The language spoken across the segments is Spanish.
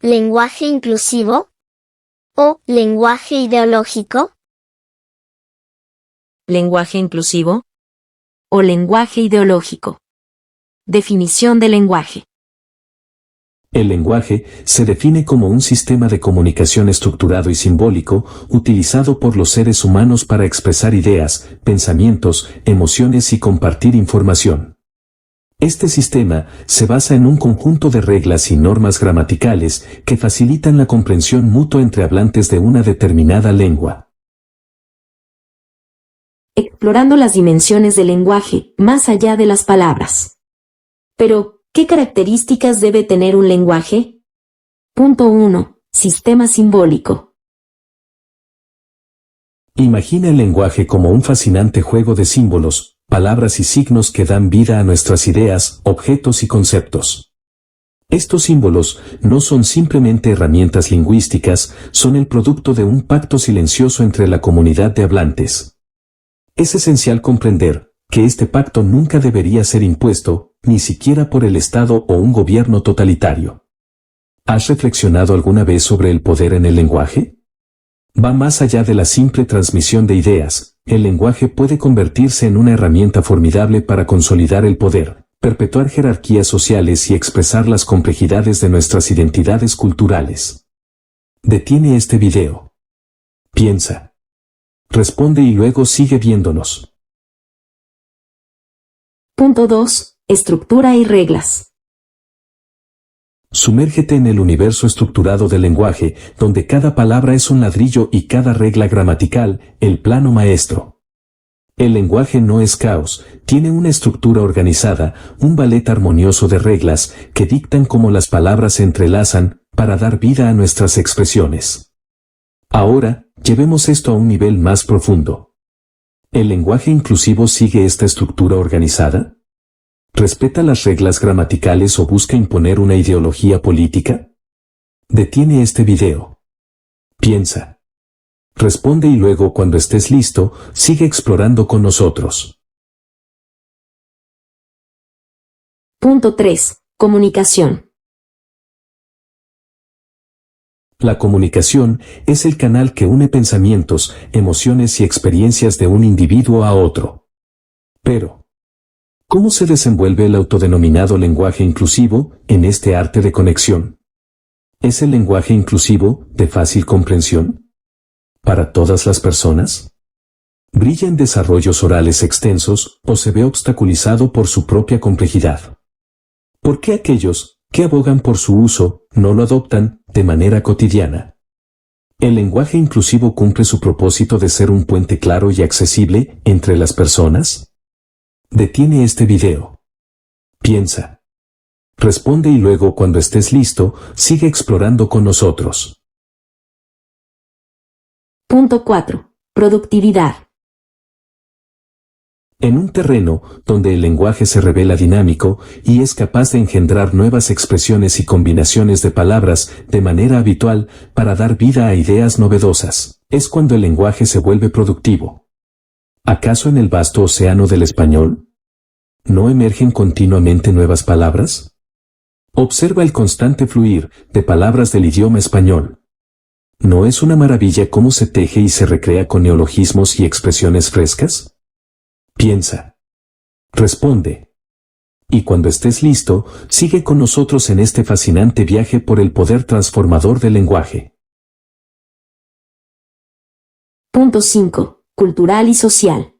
lenguaje inclusivo o lenguaje ideológico. Lenguaje inclusivo o lenguaje ideológico. Definición de lenguaje. El lenguaje se define como un sistema de comunicación estructurado y simbólico, utilizado por los seres humanos para expresar ideas, pensamientos, emociones y compartir información. Este sistema se basa en un conjunto de reglas y normas gramaticales que facilitan la comprensión mutua entre hablantes de una determinada lengua. Explorando las dimensiones del lenguaje, más allá de las palabras. Pero, ¿qué características debe tener un lenguaje? Punto 1. Sistema simbólico. Imagina el lenguaje como un fascinante juego de símbolos, palabras y signos que dan vida a nuestras ideas, objetos y conceptos. Estos símbolos no son simplemente herramientas lingüísticas, son el producto de un pacto silencioso entre la comunidad de hablantes. Es esencial comprender que este pacto nunca debería ser impuesto, ni siquiera por el Estado o un gobierno totalitario. ¿Has reflexionado alguna vez sobre el poder en el lenguaje? Va más allá de la simple transmisión de ideas. El lenguaje puede convertirse en una herramienta formidable para consolidar el poder, perpetuar jerarquías sociales y expresar las complejidades de nuestras identidades culturales. Detiene este video. Piensa. Responde y luego sigue viéndonos. Punto 2. Estructura y reglas. Sumérgete en el universo estructurado del lenguaje, donde cada palabra es un ladrillo y cada regla gramatical, el plano maestro. El lenguaje no es caos, tiene una estructura organizada, un ballet armonioso de reglas que dictan cómo las palabras se entrelazan para dar vida a nuestras expresiones. Ahora, llevemos esto a un nivel más profundo. ¿El lenguaje inclusivo sigue esta estructura organizada? ¿Respeta las reglas gramaticales o busca imponer una ideología política? Detiene este video. Piensa. Responde y luego, cuando estés listo, sigue explorando con nosotros. Punto 3. Comunicación. La comunicación es el canal que une pensamientos, emociones y experiencias de un individuo a otro. Pero, ¿cómo se desenvuelve el autodenominado lenguaje inclusivo en este arte de conexión? ¿Es el lenguaje inclusivo de fácil comprensión para todas las personas? ¿Brilla en desarrollos orales extensos o se ve obstaculizado por su propia complejidad? ¿Por qué aquellos que abogan por su uso no lo adoptan de manera cotidiana? ¿El lenguaje inclusivo cumple su propósito de ser un puente claro y accesible entre las personas? Detiene este video. Piensa. Responde y luego, cuando estés listo, sigue explorando con nosotros. Punto 4. Productividad. En un terreno donde el lenguaje se revela dinámico y es capaz de engendrar nuevas expresiones y combinaciones de palabras de manera habitual para dar vida a ideas novedosas, es cuando el lenguaje se vuelve productivo. ¿Acaso en el vasto océano del español no emergen continuamente nuevas palabras? Observa el constante fluir de palabras del idioma español. ¿No es una maravilla cómo se teje y se recrea con neologismos y expresiones frescas? Piensa. Responde. Y cuando estés listo, sigue con nosotros en este fascinante viaje por el poder transformador del lenguaje. Punto 5. Cultural y social.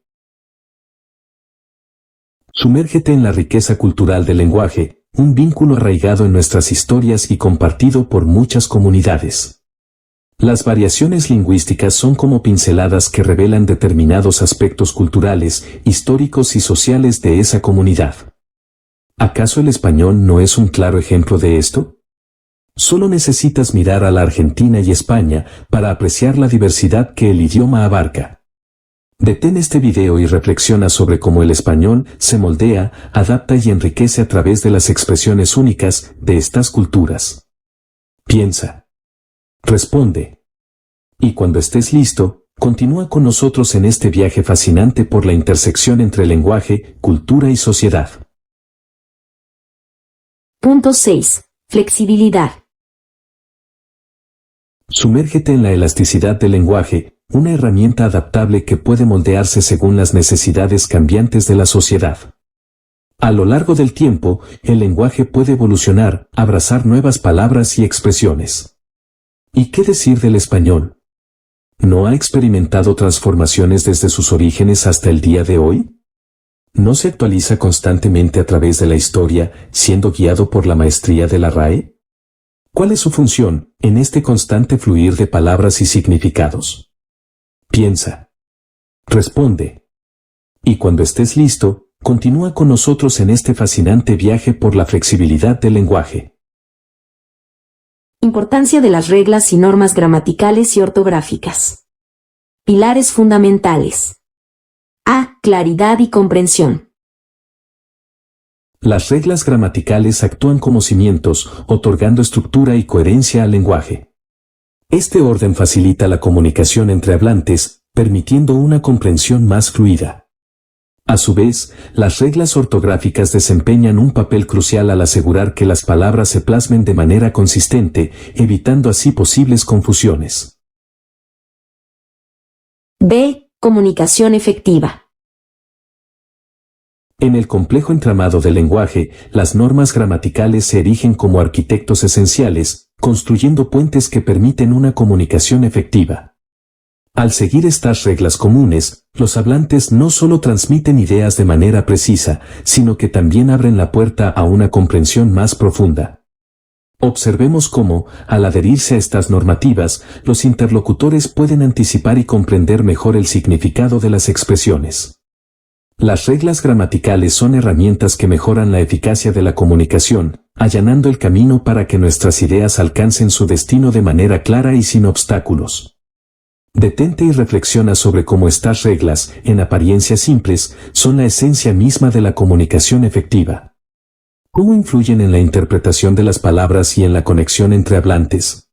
Sumérgete en la riqueza cultural del lenguaje, un vínculo arraigado en nuestras historias y compartido por muchas comunidades. Las variaciones lingüísticas son como pinceladas que revelan determinados aspectos culturales, históricos y sociales de esa comunidad. ¿Acaso el español no es un claro ejemplo de esto? Solo necesitas mirar a la Argentina y España para apreciar la diversidad que el idioma abarca. Detén este video y reflexiona sobre cómo el español se moldea, adapta y enriquece a través de las expresiones únicas de estas culturas. Piensa. Responde. Y cuando estés listo, continúa con nosotros en este viaje fascinante por la intersección entre lenguaje, cultura y sociedad. Punto 6. Flexibilidad. Sumérgete en la elasticidad del lenguaje, una herramienta adaptable que puede moldearse según las necesidades cambiantes de la sociedad. A lo largo del tiempo, el lenguaje puede evolucionar, abrazar nuevas palabras y expresiones. ¿Y qué decir del español? ¿No ha experimentado transformaciones desde sus orígenes hasta el día de hoy? ¿No se actualiza constantemente a través de la historia, siendo guiado por la maestría de la RAE? ¿Cuál es su función en este constante fluir de palabras y significados? Piensa. Responde. Y cuando estés listo, continúa con nosotros en este fascinante viaje por la flexibilidad del lenguaje. Importancia de las reglas y normas gramaticales y ortográficas. Pilares fundamentales. A. Claridad y comprensión. Las reglas gramaticales actúan como cimientos, otorgando estructura y coherencia al lenguaje. Este orden facilita la comunicación entre hablantes, permitiendo una comprensión más fluida. A su vez, las reglas ortográficas desempeñan un papel crucial al asegurar que las palabras se plasmen de manera consistente, evitando así posibles confusiones. B. Comunicación efectiva. En el complejo entramado del lenguaje, las normas gramaticales se erigen como arquitectos esenciales, construyendo puentes que permiten una comunicación efectiva. Al seguir estas reglas comunes, los hablantes no solo transmiten ideas de manera precisa, sino que también abren la puerta a una comprensión más profunda. Observemos cómo, al adherirse a estas normativas, los interlocutores pueden anticipar y comprender mejor el significado de las expresiones. Las reglas gramaticales son herramientas que mejoran la eficacia de la comunicación, allanando el camino para que nuestras ideas alcancen su destino de manera clara y sin obstáculos. Detente y reflexiona sobre cómo estas reglas, en apariencia simples, son la esencia misma de la comunicación efectiva. ¿Cómo influyen en la interpretación de las palabras y en la conexión entre hablantes?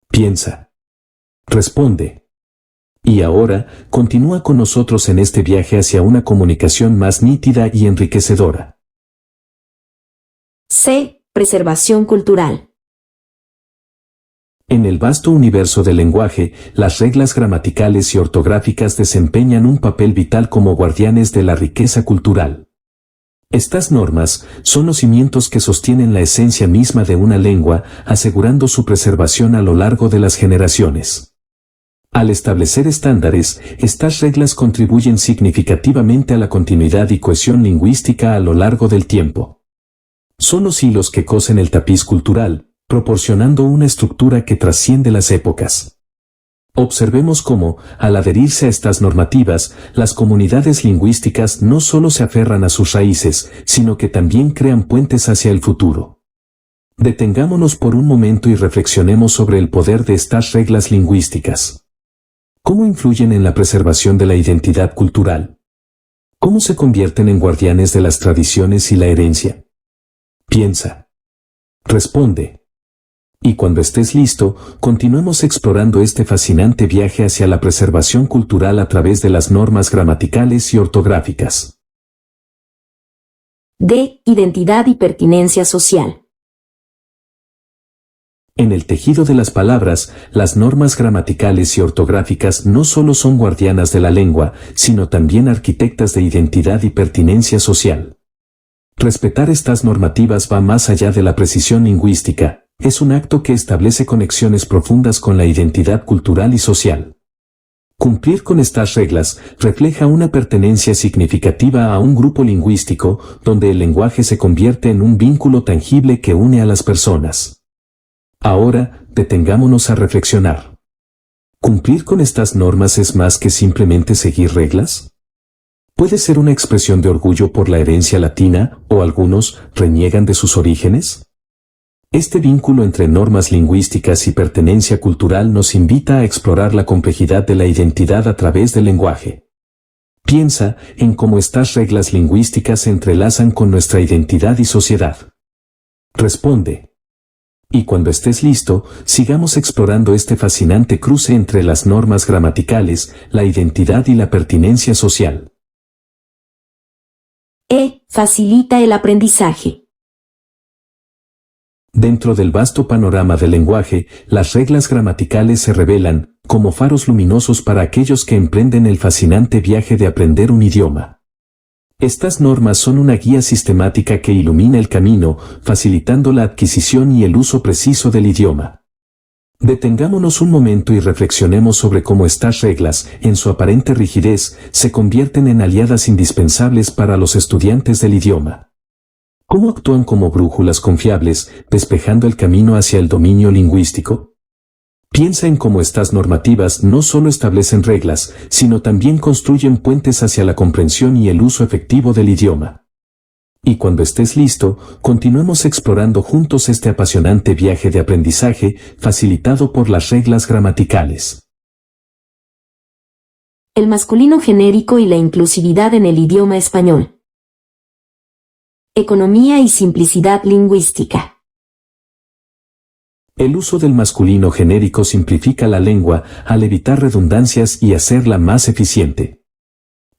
Piensa. Responde. Y ahora, continúa con nosotros en este viaje hacia una comunicación más nítida y enriquecedora. C. Preservación cultural. En el vasto universo del lenguaje, las reglas gramaticales y ortográficas desempeñan un papel vital como guardianes de la riqueza cultural. Estas normas son los cimientos que sostienen la esencia misma de una lengua, asegurando su preservación a lo largo de las generaciones. Al establecer estándares, estas reglas contribuyen significativamente a la continuidad y cohesión lingüística a lo largo del tiempo. Son los hilos que cosen el tapiz cultural, proporcionando una estructura que trasciende las épocas. Observemos cómo, al adherirse a estas normativas, las comunidades lingüísticas no solo se aferran a sus raíces, sino que también crean puentes hacia el futuro. Detengámonos por un momento y reflexionemos sobre el poder de estas reglas lingüísticas. ¿Cómo influyen en la preservación de la identidad cultural? ¿Cómo se convierten en guardianes de las tradiciones y la herencia? Piensa. Responde. Y cuando estés listo, continuemos explorando este fascinante viaje hacia la preservación cultural a través de las normas gramaticales y ortográficas. D. Identidad y pertinencia social. En el tejido de las palabras, las normas gramaticales y ortográficas no solo son guardianas de la lengua, sino también arquitectas de identidad y pertinencia social. Respetar estas normativas va más allá de la precisión lingüística. Es un acto que establece conexiones profundas con la identidad cultural y social. Cumplir con estas reglas refleja una pertenencia significativa a un grupo lingüístico, donde el lenguaje se convierte en un vínculo tangible que une a las personas. Ahora, detengámonos a reflexionar. ¿Cumplir con estas normas es más que simplemente seguir reglas? ¿Puede ser una expresión de orgullo por la herencia latina, o algunos reniegan de sus orígenes? Este vínculo entre normas lingüísticas y pertenencia cultural nos invita a explorar la complejidad de la identidad a través del lenguaje. Piensa en cómo estas reglas lingüísticas se entrelazan con nuestra identidad y sociedad. Responde. Y cuando estés listo, sigamos explorando este fascinante cruce entre las normas gramaticales, la identidad y la pertinencia social. E. Facilita el aprendizaje. Dentro del vasto panorama del lenguaje, las reglas gramaticales se revelan como faros luminosos para aquellos que emprenden el fascinante viaje de aprender un idioma. Estas normas son una guía sistemática que ilumina el camino, facilitando la adquisición y el uso preciso del idioma. Detengámonos un momento y reflexionemos sobre cómo estas reglas, en su aparente rigidez, se convierten en aliadas indispensables para los estudiantes del idioma. ¿Cómo actúan como brújulas confiables, despejando el camino hacia el dominio lingüístico? Piensa en cómo estas normativas no solo establecen reglas, sino también construyen puentes hacia la comprensión y el uso efectivo del idioma. Y cuando estés listo, continuemos explorando juntos este apasionante viaje de aprendizaje, facilitado por las reglas gramaticales. El masculino genérico y la inclusividad en el idioma español. Economía y simplicidad lingüística. El uso del masculino genérico simplifica la lengua al evitar redundancias y hacerla más eficiente.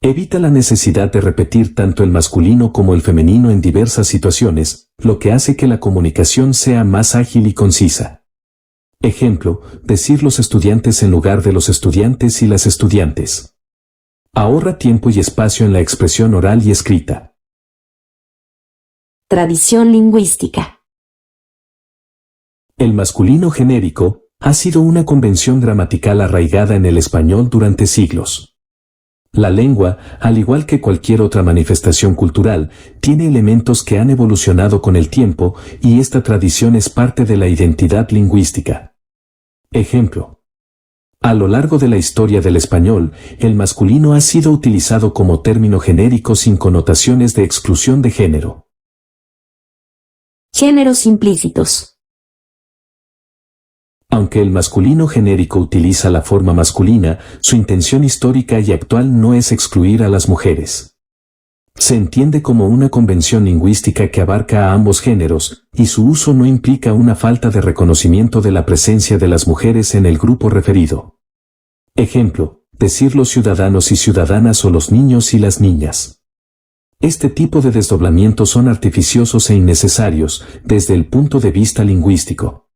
Evita la necesidad de repetir tanto el masculino como el femenino en diversas situaciones, lo que hace que la comunicación sea más ágil y concisa. Ejemplo, decir los estudiantes en lugar de los estudiantes y las estudiantes. Ahorra tiempo y espacio en la expresión oral y escrita. Tradición lingüística. El masculino genérico ha sido una convención gramatical arraigada en el español durante siglos. La lengua, al igual que cualquier otra manifestación cultural, tiene elementos que han evolucionado con el tiempo y esta tradición es parte de la identidad lingüística. Ejemplo. A lo largo de la historia del español, el masculino ha sido utilizado como término genérico sin connotaciones de exclusión de género. Géneros implícitos. Aunque el masculino genérico utiliza la forma masculina, su intención histórica y actual no es excluir a las mujeres. Se entiende como una convención lingüística que abarca a ambos géneros, y su uso no implica una falta de reconocimiento de la presencia de las mujeres en el grupo referido. Ejemplo, decir los ciudadanos y ciudadanas o los niños y las niñas. Este tipo de desdoblamientos son artificiosos e innecesarios desde el punto de vista lingüístico.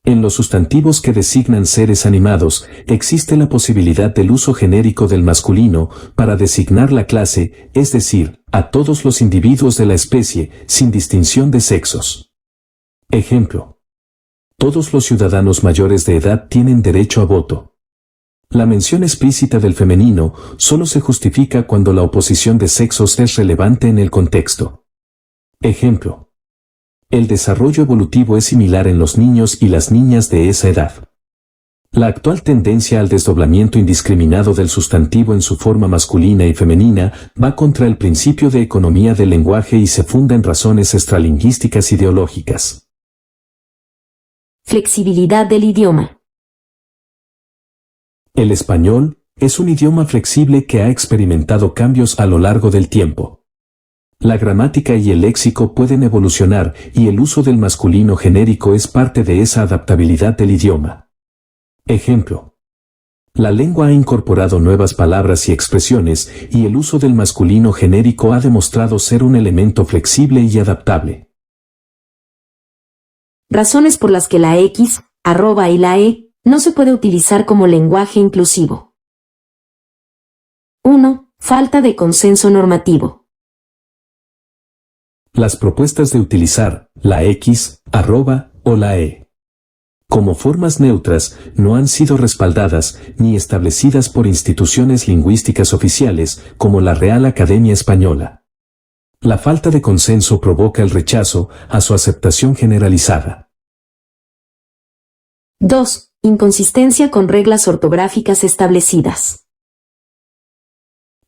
En los sustantivos que designan seres animados, existe la posibilidad del uso genérico del masculino para designar la clase, es decir, a todos los individuos de la especie, sin distinción de sexos. Ejemplo. Todos los ciudadanos mayores de edad tienen derecho a voto. La mención explícita del femenino solo se justifica cuando la oposición de sexos es relevante en el contexto. Ejemplo. El desarrollo evolutivo es similar en los niños y las niñas de esa edad. La actual tendencia al desdoblamiento indiscriminado del sustantivo en su forma masculina y femenina va contra el principio de economía del lenguaje y se funda en razones extralingüísticas ideológicas. Flexibilidad del idioma. El español es un idioma flexible que ha experimentado cambios a lo largo del tiempo. La gramática y el léxico pueden evolucionar y el uso del masculino genérico es parte de esa adaptabilidad del idioma. Ejemplo. La lengua ha incorporado nuevas palabras y expresiones y el uso del masculino genérico ha demostrado ser un elemento flexible y adaptable. Razones por las que la X, arroba y la E no se puede utilizar como lenguaje inclusivo. 1. Falta de consenso normativo. Las propuestas de utilizar la X, arroba o la E como formas neutras no han sido respaldadas ni establecidas por instituciones lingüísticas oficiales como la Real Academia Española. La falta de consenso provoca el rechazo a su aceptación generalizada. 2. Inconsistencia con reglas ortográficas establecidas.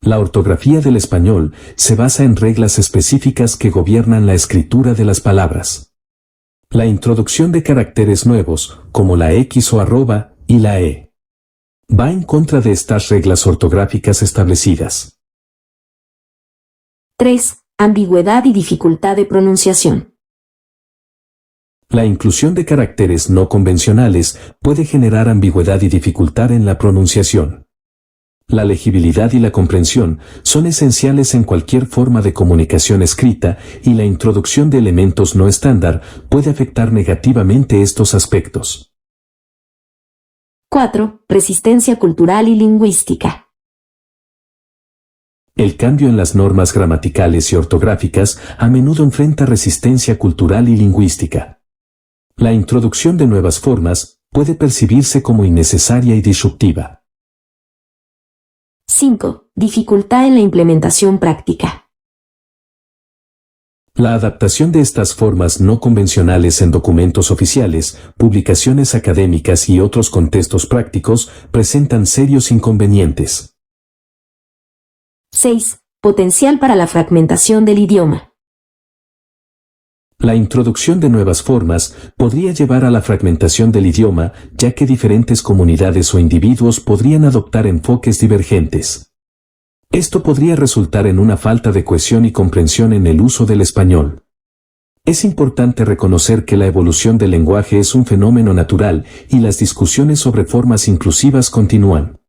La ortografía del español se basa en reglas específicas que gobiernan la escritura de las palabras. La introducción de caracteres nuevos, como la X o arroba, y la E, va en contra de estas reglas ortográficas establecidas. 3. Ambigüedad y dificultad de pronunciación. La inclusión de caracteres no convencionales puede generar ambigüedad y dificultad en la pronunciación. La legibilidad y la comprensión son esenciales en cualquier forma de comunicación escrita, y la introducción de elementos no estándar puede afectar negativamente estos aspectos. 4. Resistencia cultural y lingüística. El cambio en las normas gramaticales y ortográficas a menudo enfrenta resistencia cultural y lingüística. La introducción de nuevas formas puede percibirse como innecesaria y disruptiva. 5. Dificultad en la implementación práctica. La adaptación de estas formas no convencionales en documentos oficiales, publicaciones académicas y otros contextos prácticos presentan serios inconvenientes. 6. Potencial para la fragmentación del idioma. La introducción de nuevas formas podría llevar a la fragmentación del idioma, ya que diferentes comunidades o individuos podrían adoptar enfoques divergentes. Esto podría resultar en una falta de cohesión y comprensión en el uso del español. Es importante reconocer que la evolución del lenguaje es un fenómeno natural y las discusiones sobre formas inclusivas continúan.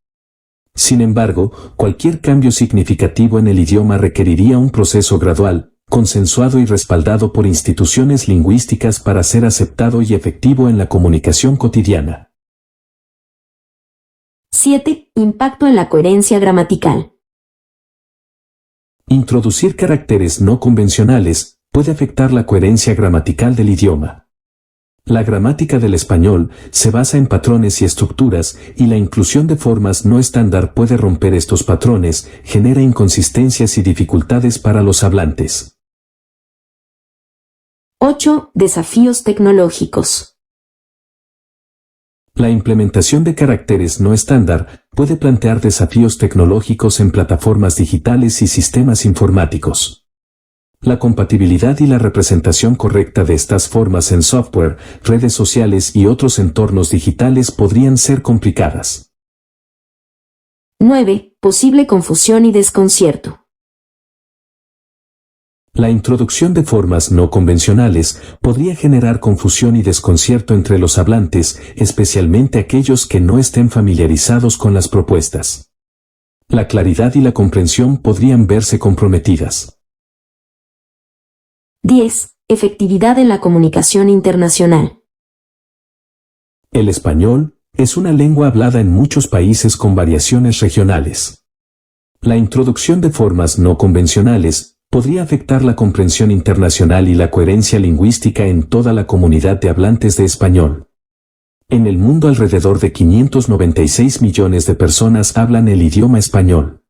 Sin embargo, cualquier cambio significativo en el idioma requeriría un proceso gradual, consensuado y respaldado por instituciones lingüísticas para ser aceptado y efectivo en la comunicación cotidiana. 7. Impacto en la coherencia gramatical. Introducir caracteres no convencionales puede afectar la coherencia gramatical del idioma. La gramática del español se basa en patrones y estructuras, y la inclusión de formas no estándar puede romper estos patrones, genera inconsistencias y dificultades para los hablantes. 8. Desafíos tecnológicos. La implementación de caracteres no estándar puede plantear desafíos tecnológicos en plataformas digitales y sistemas informáticos. La compatibilidad y la representación correcta de estas formas en software, redes sociales y otros entornos digitales podrían ser complicadas. 9. Posible confusión y desconcierto. La introducción de formas no convencionales podría generar confusión y desconcierto entre los hablantes, especialmente aquellos que no estén familiarizados con las propuestas. La claridad y la comprensión podrían verse comprometidas. 10. Efectividad en la comunicación internacional. El español es una lengua hablada en muchos países con variaciones regionales. La introducción de formas no convencionales podría afectar la comprensión internacional y la coherencia lingüística en toda la comunidad de hablantes de español. En el mundo alrededor de 596 millones de personas hablan el idioma español.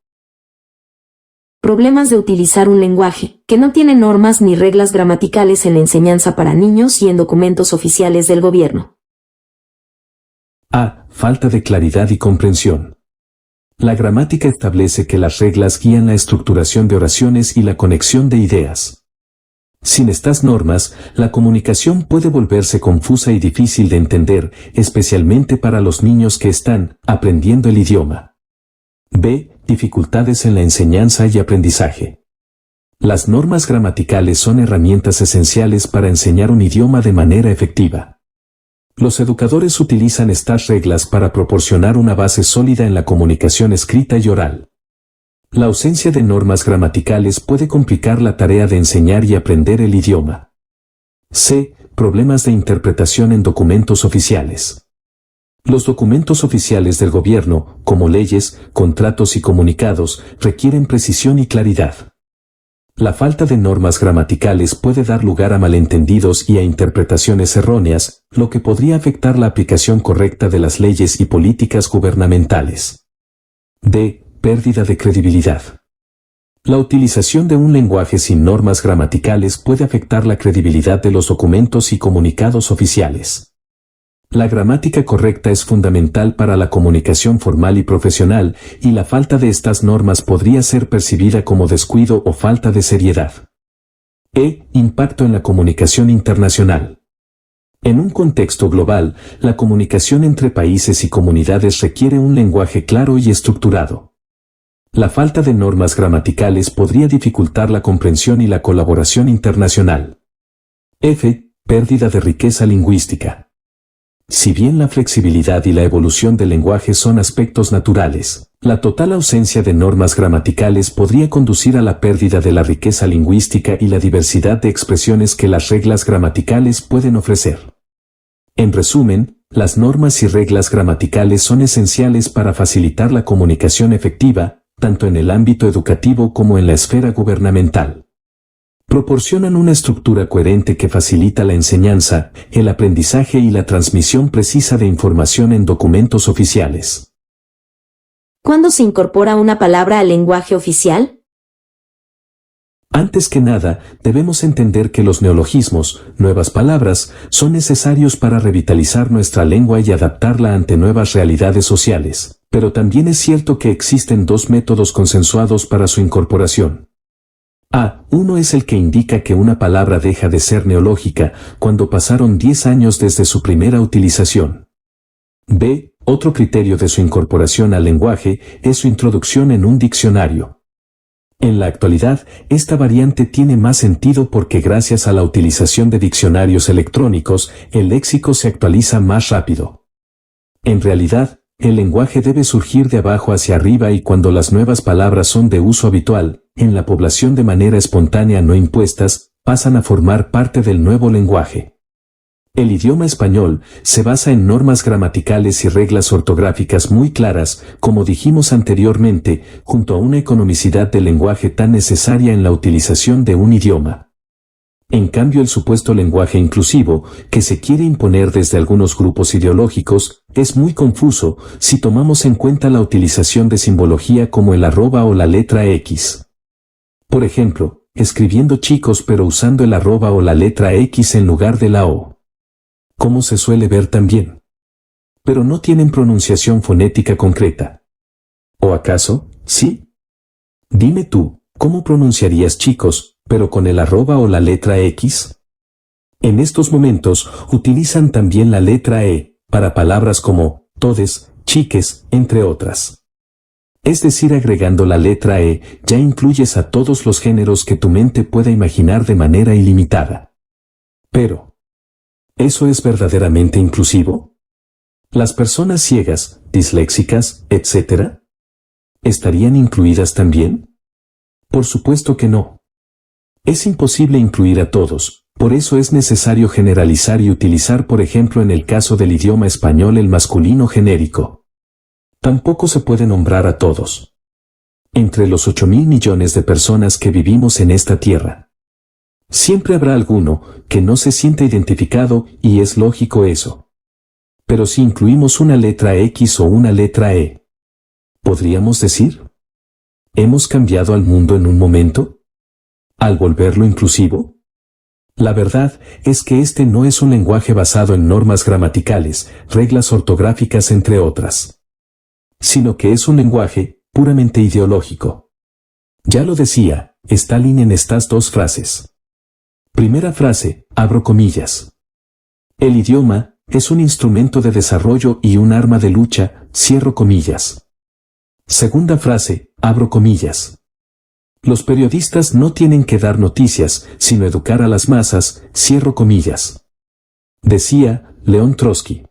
Problemas de utilizar un lenguaje que no tiene normas ni reglas gramaticales en la enseñanza para niños y en documentos oficiales del gobierno. A. Falta de claridad y comprensión. La gramática establece que las reglas guían la estructuración de oraciones y la conexión de ideas. Sin estas normas, la comunicación puede volverse confusa y difícil de entender, especialmente para los niños que están aprendiendo el idioma. B. Dificultades en la enseñanza y aprendizaje. Las normas gramaticales son herramientas esenciales para enseñar un idioma de manera efectiva. Los educadores utilizan estas reglas para proporcionar una base sólida en la comunicación escrita y oral. La ausencia de normas gramaticales puede complicar la tarea de enseñar y aprender el idioma. C. Problemas de interpretación en documentos oficiales. Los documentos oficiales del gobierno, como leyes, contratos y comunicados, requieren precisión y claridad. La falta de normas gramaticales puede dar lugar a malentendidos y a interpretaciones erróneas, lo que podría afectar la aplicación correcta de las leyes y políticas gubernamentales. D. Pérdida de credibilidad. La utilización de un lenguaje sin normas gramaticales puede afectar la credibilidad de los documentos y comunicados oficiales. La gramática correcta es fundamental para la comunicación formal y profesional, y la falta de estas normas podría ser percibida como descuido o falta de seriedad. E. Impacto en la comunicación internacional. En un contexto global, la comunicación entre países y comunidades requiere un lenguaje claro y estructurado. La falta de normas gramaticales podría dificultar la comprensión y la colaboración internacional. F. Pérdida de riqueza lingüística. Si bien la flexibilidad y la evolución del lenguaje son aspectos naturales, La total ausencia de normas gramaticales podría conducir a la pérdida de la riqueza lingüística y la diversidad de expresiones que las reglas gramaticales pueden ofrecer. En resumen, las normas y reglas gramaticales son esenciales para facilitar la comunicación efectiva, tanto en el ámbito educativo como en la esfera gubernamental. Proporcionan una estructura coherente que facilita la enseñanza, el aprendizaje y la transmisión precisa de información en documentos oficiales. ¿Cuándo se incorpora una palabra al lenguaje oficial? Antes que nada, debemos entender que los neologismos, nuevas palabras, son necesarios para revitalizar nuestra lengua y adaptarla ante nuevas realidades sociales, pero también es cierto que existen dos métodos consensuados para su incorporación. Uno es el que indica que una palabra deja de ser neológica cuando pasaron 10 años desde su primera utilización. B. Otro criterio de su incorporación al lenguaje es su introducción en un diccionario. En la actualidad, esta variante tiene más sentido porque gracias a la utilización de diccionarios electrónicos, el léxico se actualiza más rápido. En realidad, el lenguaje debe surgir de abajo hacia arriba y cuando las nuevas palabras son de uso habitual, en la población de manera espontánea no impuestas, pasan a formar parte del nuevo lenguaje. El idioma español se basa en normas gramaticales y reglas ortográficas muy claras, como dijimos anteriormente, junto a una economicidad del lenguaje tan necesaria en la utilización de un idioma. En cambio, el supuesto lenguaje inclusivo, que se quiere imponer desde algunos grupos ideológicos, es muy confuso si tomamos en cuenta la utilización de simbología como el arroba o la letra X. Por ejemplo, escribiendo chicos pero usando el arroba o la letra X en lugar de la O. Como se suele ver también. Pero no tienen pronunciación fonética concreta. ¿O acaso, sí? Dime tú, ¿cómo pronunciarías chicos, pero con el arroba o la letra X? En estos momentos, utilizan también la letra E, para palabras como, todes, chiques, entre otras. Es decir, agregando la letra E, ya incluyes a todos los géneros que tu mente pueda imaginar de manera ilimitada. Pero, ¿eso es verdaderamente inclusivo? ¿Las personas ciegas, disléxicas, etc.? ¿Estarían incluidas también? Por supuesto que no. Es imposible incluir a todos, por eso es necesario generalizar y utilizar, por ejemplo, en el caso del idioma español, el masculino genérico. Tampoco se puede nombrar a todos. Entre los 8.000 millones de personas que vivimos en esta tierra, siempre habrá alguno que no se siente identificado y es lógico eso. Pero si incluimos una letra X o una letra E, ¿podríamos decir? ¿Hemos cambiado al mundo en un momento? ¿Al volverlo inclusivo? La verdad es que este no es un lenguaje basado en normas gramaticales, reglas ortográficas entre otras, sino que es un lenguaje puramente ideológico. Ya lo decía Stalin en estas dos frases. Primera frase, abro comillas. El idioma es un instrumento de desarrollo y un arma de lucha, cierro comillas. Segunda frase, abro comillas. Los periodistas no tienen que dar noticias, sino educar a las masas, cierro comillas. Decía León Trotsky.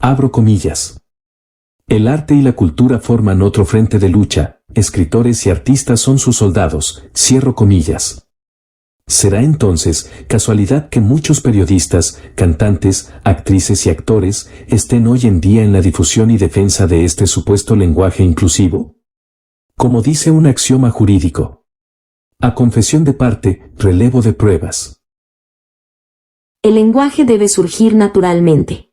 Abro comillas. El arte y la cultura forman otro frente de lucha, escritores y artistas son sus soldados, cierro comillas. ¿Será entonces casualidad que muchos periodistas, cantantes, actrices y actores estén hoy en día en la difusión y defensa de este supuesto lenguaje inclusivo? Como dice un axioma jurídico. A confesión de parte, relevo de pruebas. El lenguaje debe surgir naturalmente.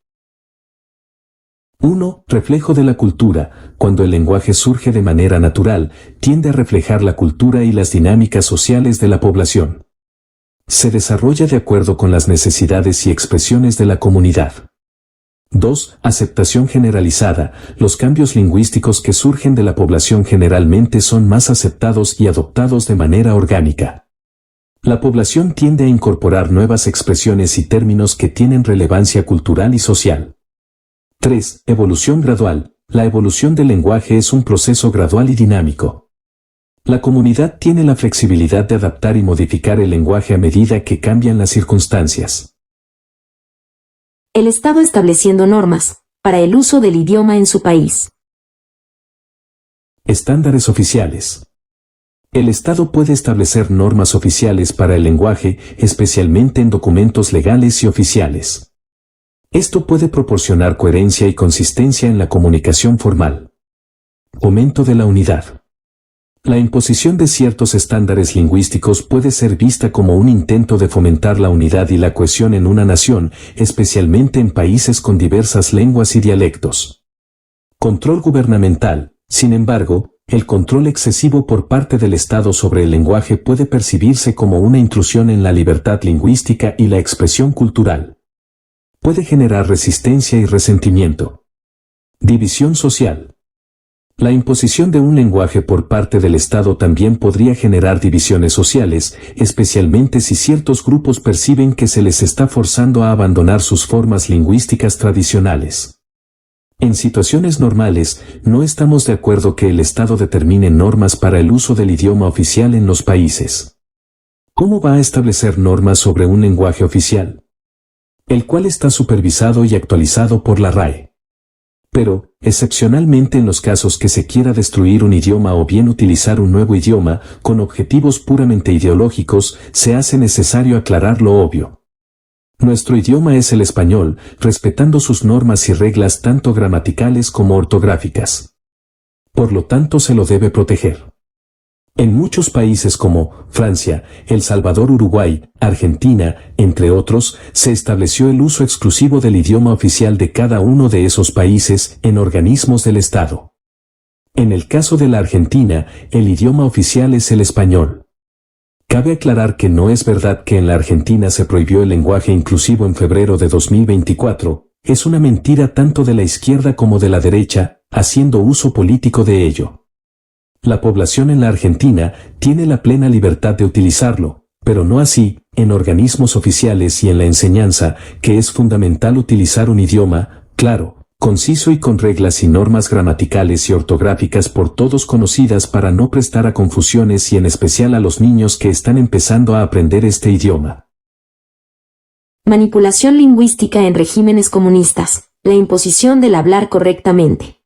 1. Reflejo de la cultura. Cuando el lenguaje surge de manera natural, tiende a reflejar la cultura y las dinámicas sociales de la población. Se desarrolla de acuerdo con las necesidades y expresiones de la comunidad. 2. Aceptación generalizada. Los cambios lingüísticos que surgen de la población generalmente son más aceptados y adoptados de manera orgánica. La población tiende a incorporar nuevas expresiones y términos que tienen relevancia cultural y social. 3. Evolución gradual. La evolución del lenguaje es un proceso gradual y dinámico. La comunidad tiene la flexibilidad de adaptar y modificar el lenguaje a medida que cambian las circunstancias. El Estado estableciendo normas para el uso del idioma en su país. Estándares oficiales. El Estado puede establecer normas oficiales para el lenguaje, especialmente en documentos legales y oficiales. Esto puede proporcionar coherencia y consistencia en la comunicación formal. Fomento de la unidad. La imposición de ciertos estándares lingüísticos puede ser vista como un intento de fomentar la unidad y la cohesión en una nación, especialmente en países con diversas lenguas y dialectos. Control gubernamental. Sin embargo, el control excesivo por parte del Estado sobre el lenguaje puede percibirse como una intrusión en la libertad lingüística y la expresión cultural. Puede generar resistencia y resentimiento. División social. La imposición de un lenguaje por parte del Estado también podría generar divisiones sociales, especialmente si ciertos grupos perciben que se les está forzando a abandonar sus formas lingüísticas tradicionales. En situaciones normales, no estamos de acuerdo que el Estado determine normas para el uso del idioma oficial en los países. ¿Cómo va a establecer normas sobre un lenguaje oficial? El cual está supervisado y actualizado por la RAE. Pero, excepcionalmente en los casos que se quiera destruir un idioma o bien utilizar un nuevo idioma, con objetivos puramente ideológicos, se hace necesario aclarar lo obvio. Nuestro idioma es el español, respetando sus normas y reglas tanto gramaticales como ortográficas. Por lo tanto, se lo debe proteger. En muchos países como Francia, El Salvador, Uruguay, Argentina, entre otros, se estableció el uso exclusivo del idioma oficial de cada uno de esos países en organismos del Estado. En el caso de la Argentina, el idioma oficial es el español. Cabe aclarar que no es verdad que en la Argentina se prohibió el lenguaje inclusivo en febrero de 2024, es una mentira tanto de la izquierda como de la derecha, haciendo uso político de ello. La población en la Argentina tiene la plena libertad de utilizarlo, pero no así, en organismos oficiales y en la enseñanza, que es fundamental utilizar un idioma, claro, conciso y con reglas y normas gramaticales y ortográficas por todos conocidas para no prestar a confusiones y en especial a los niños que están empezando a aprender este idioma. Manipulación lingüística en regímenes comunistas. La imposición del hablar correctamente.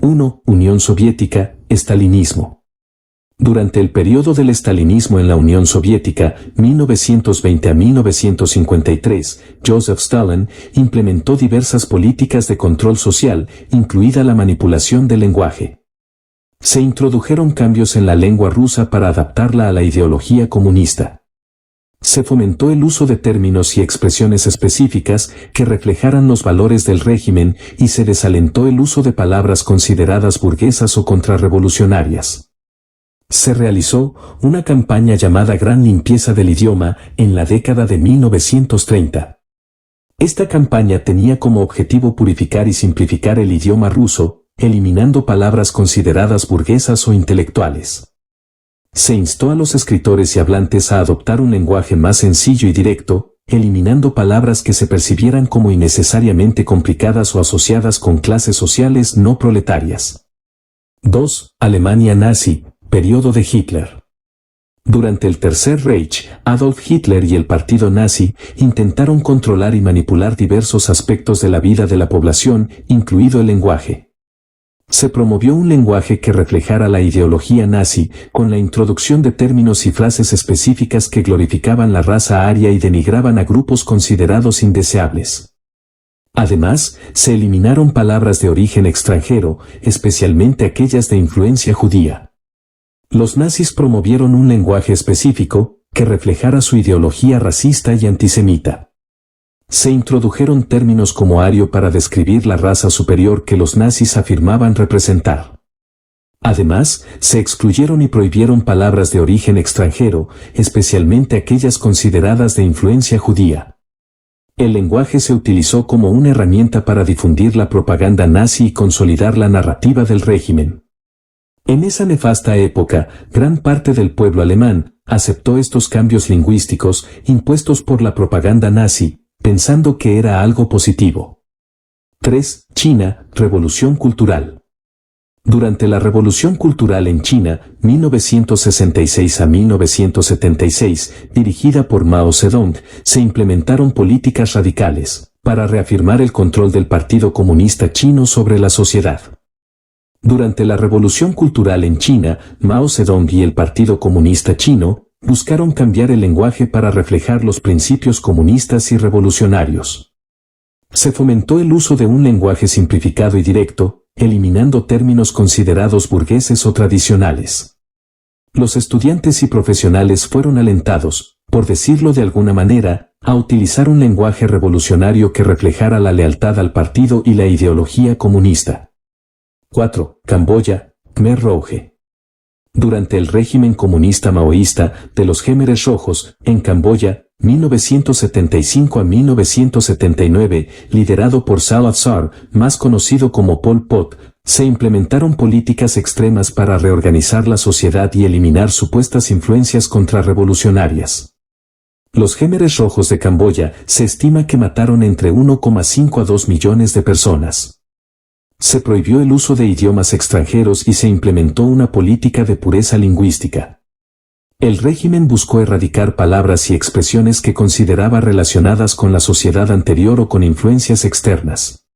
1. Unión Soviética, estalinismo. Durante el periodo del estalinismo en la Unión Soviética, 1920 a 1953, Joseph Stalin implementó diversas políticas de control social, incluida la manipulación del lenguaje. Se introdujeron cambios en la lengua rusa para adaptarla a la ideología comunista. Se fomentó el uso de términos y expresiones específicas que reflejaran los valores del régimen y se desalentó el uso de palabras consideradas burguesas o contrarrevolucionarias. Se realizó una campaña llamada Gran Limpieza del Idioma en la década de 1930. Esta campaña tenía como objetivo purificar y simplificar el idioma ruso, eliminando palabras consideradas burguesas o intelectuales. Se instó a los escritores y hablantes a adoptar un lenguaje más sencillo y directo, eliminando palabras que se percibieran como innecesariamente complicadas o asociadas con clases sociales no proletarias. 2. Alemania nazi. Periodo de Hitler. Durante el Tercer Reich, Adolf Hitler y el partido nazi intentaron controlar y manipular diversos aspectos de la vida de la población, incluido el lenguaje. Se promovió un lenguaje que reflejara la ideología nazi, con la introducción de términos y frases específicas que glorificaban la raza aria y denigraban a grupos considerados indeseables. Además, se eliminaron palabras de origen extranjero, especialmente aquellas de influencia judía. Los nazis promovieron un lenguaje específico, que reflejara su ideología racista y antisemita. Se introdujeron términos como ario para describir la raza superior que los nazis afirmaban representar. Además, se excluyeron y prohibieron palabras de origen extranjero, especialmente aquellas consideradas de influencia judía. El lenguaje se utilizó como una herramienta para difundir la propaganda nazi y consolidar la narrativa del régimen. En esa nefasta época, gran parte del pueblo alemán aceptó estos cambios lingüísticos impuestos por la propaganda nazi, pensando que era algo positivo. 3. China, Revolución Cultural. Durante la Revolución Cultural en China, 1966 a 1976, dirigida por Mao Zedong, se implementaron políticas radicales para reafirmar el control del Partido Comunista Chino sobre la sociedad. Durante la Revolución Cultural en China, Mao Zedong y el Partido Comunista Chino buscaron cambiar el lenguaje para reflejar los principios comunistas y revolucionarios. Se fomentó el uso de un lenguaje simplificado y directo, eliminando términos considerados burgueses o tradicionales. Los estudiantes y profesionales fueron alentados, por decirlo de alguna manera, a utilizar un lenguaje revolucionario que reflejara la lealtad al partido y la ideología comunista. 4. Camboya, Khmer Rouge. Durante el régimen comunista maoísta de los Khmeres Rojos, en Camboya, 1975 a 1979, liderado por Salazar, más conocido como Pol Pot, se implementaron políticas extremas para reorganizar la sociedad y eliminar supuestas influencias contrarrevolucionarias. Los Khmeres Rojos de Camboya se estima que mataron entre 1,5 a 2 millones de personas. Se prohibió el uso de idiomas extranjeros y se implementó una política de pureza lingüística. El régimen buscó erradicar palabras y expresiones que consideraba relacionadas con la sociedad anterior o con influencias externas.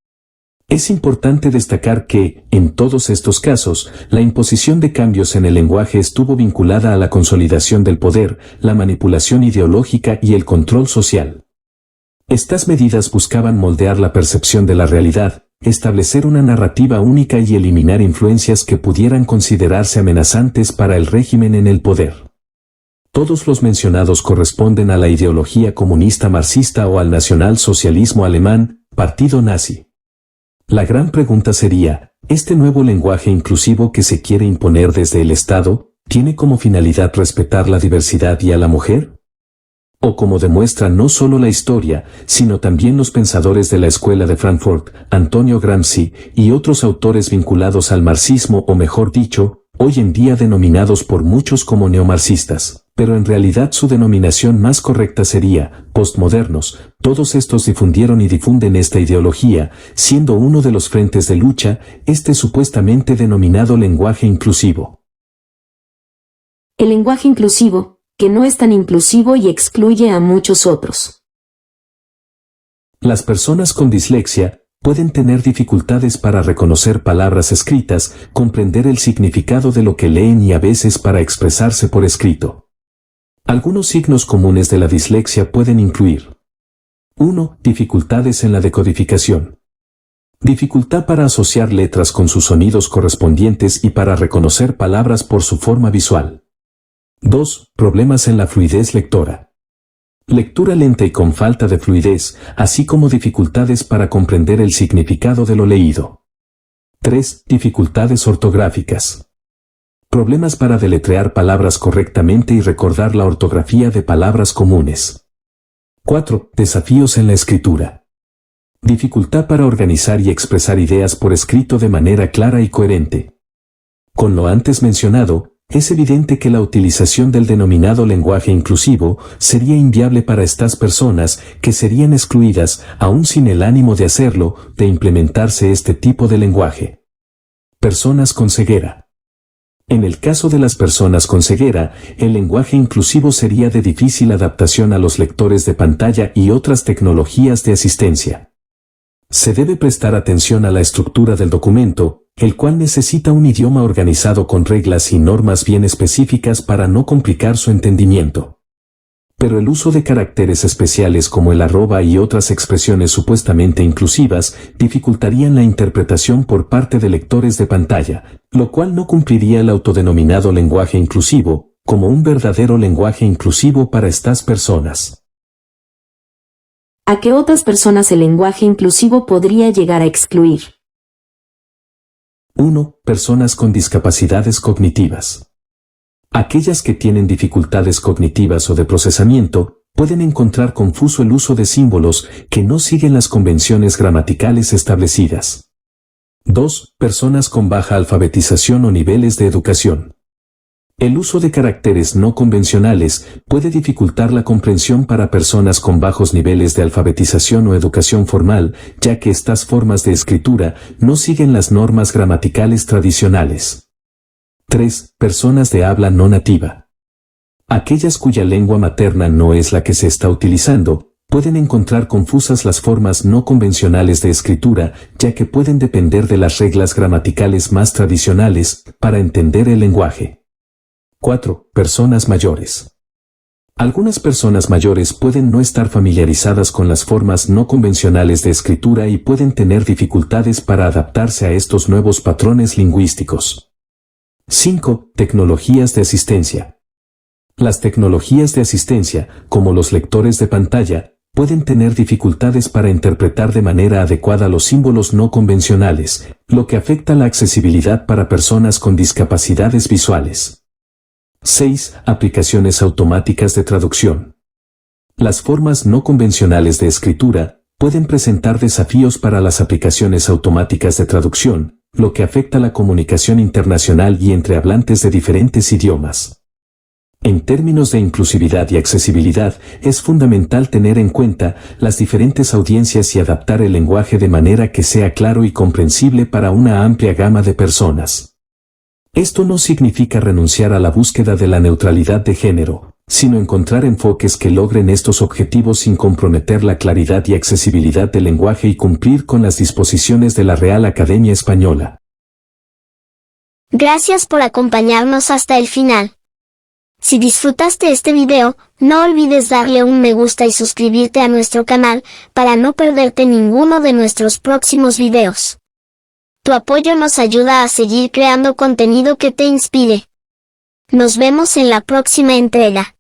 Es importante destacar que, en todos estos casos, la imposición de cambios en el lenguaje estuvo vinculada a la consolidación del poder, la manipulación ideológica y el control social. Estas medidas buscaban moldear la percepción de la realidad, establecer una narrativa única y eliminar influencias que pudieran considerarse amenazantes para el régimen en el poder. Todos los mencionados corresponden a la ideología comunista marxista o al nacionalsocialismo alemán, partido nazi. La gran pregunta sería, ¿este nuevo lenguaje inclusivo que se quiere imponer desde el Estado, tiene como finalidad respetar la diversidad y a la mujer? O como demuestra no solo la historia, sino también los pensadores de la Escuela de Frankfurt, Antonio Gramsci, y otros autores vinculados al marxismo o mejor dicho, hoy en día denominados por muchos como neomarxistas, pero en realidad su denominación más correcta sería, postmodernos. Todos estos difundieron y difunden esta ideología, siendo uno de los frentes de lucha, este supuestamente denominado lenguaje inclusivo. El lenguaje inclusivo, que no es tan inclusivo y excluye a muchos otros. Las personas con dislexia pueden tener dificultades para reconocer palabras escritas, comprender el significado de lo que leen y a veces para expresarse por escrito. Algunos signos comunes de la dislexia pueden incluir: 1. Dificultades en la decodificación. Dificultad para asociar letras con sus sonidos correspondientes y para reconocer palabras por su forma visual. 2. Problemas en la fluidez lectora. Lectura lenta y con falta de fluidez, así como dificultades para comprender el significado de lo leído. 3. Dificultades ortográficas. Problemas para deletrear palabras correctamente y recordar la ortografía de palabras comunes. 4. Desafíos en la escritura. Dificultad para organizar y expresar ideas por escrito de manera clara y coherente. Con lo antes mencionado, es evidente que la utilización del denominado lenguaje inclusivo sería inviable para estas personas, que serían excluidas, aún sin el ánimo de hacerlo, de implementarse este tipo de lenguaje. Personas con ceguera. En el caso de las personas con ceguera, el lenguaje inclusivo sería de difícil adaptación a los lectores de pantalla y otras tecnologías de asistencia. Se debe prestar atención a la estructura del documento, el cual necesita un idioma organizado con reglas y normas bien específicas para no complicar su entendimiento. Pero el uso de caracteres especiales como el arroba y otras expresiones supuestamente inclusivas dificultarían la interpretación por parte de lectores de pantalla, lo cual no cumpliría el autodenominado lenguaje inclusivo, como un verdadero lenguaje inclusivo para estas personas. ¿A qué otras personas el lenguaje inclusivo podría llegar a excluir? 1. Personas con discapacidades cognitivas. Aquellas que tienen dificultades cognitivas o de procesamiento, pueden encontrar confuso el uso de símbolos que no siguen las convenciones gramaticales establecidas. 2. Personas con baja alfabetización o niveles de educación. El uso de caracteres no convencionales puede dificultar la comprensión para personas con bajos niveles de alfabetización o educación formal, ya que estas formas de escritura no siguen las normas gramaticales tradicionales. 3. Personas de habla no nativa. Aquellas cuya lengua materna no es la que se está utilizando, pueden encontrar confusas las formas no convencionales de escritura, ya que pueden depender de las reglas gramaticales más tradicionales para entender el lenguaje. 4. Personas mayores. Algunas personas mayores pueden no estar familiarizadas con las formas no convencionales de escritura y pueden tener dificultades para adaptarse a estos nuevos patrones lingüísticos. 5. Tecnologías de asistencia. Las tecnologías de asistencia, como los lectores de pantalla, pueden tener dificultades para interpretar de manera adecuada los símbolos no convencionales, lo que afecta la accesibilidad para personas con discapacidades visuales. 6. Aplicaciones automáticas de traducción. Las formas no convencionales de escritura pueden presentar desafíos para las aplicaciones automáticas de traducción, lo que afecta la comunicación internacional y entre hablantes de diferentes idiomas. En términos de inclusividad y accesibilidad, es fundamental tener en cuenta las diferentes audiencias y adaptar el lenguaje de manera que sea claro y comprensible para una amplia gama de personas. Esto no significa renunciar a la búsqueda de la neutralidad de género, sino encontrar enfoques que logren estos objetivos sin comprometer la claridad y accesibilidad del lenguaje y cumplir con las disposiciones de la Real Academia Española. Gracias por acompañarnos hasta el final. Si disfrutaste este video, no olvides darle un me gusta y suscribirte a nuestro canal para no perderte ninguno de nuestros próximos videos. Tu apoyo nos ayuda a seguir creando contenido que te inspire. Nos vemos en la próxima entrega.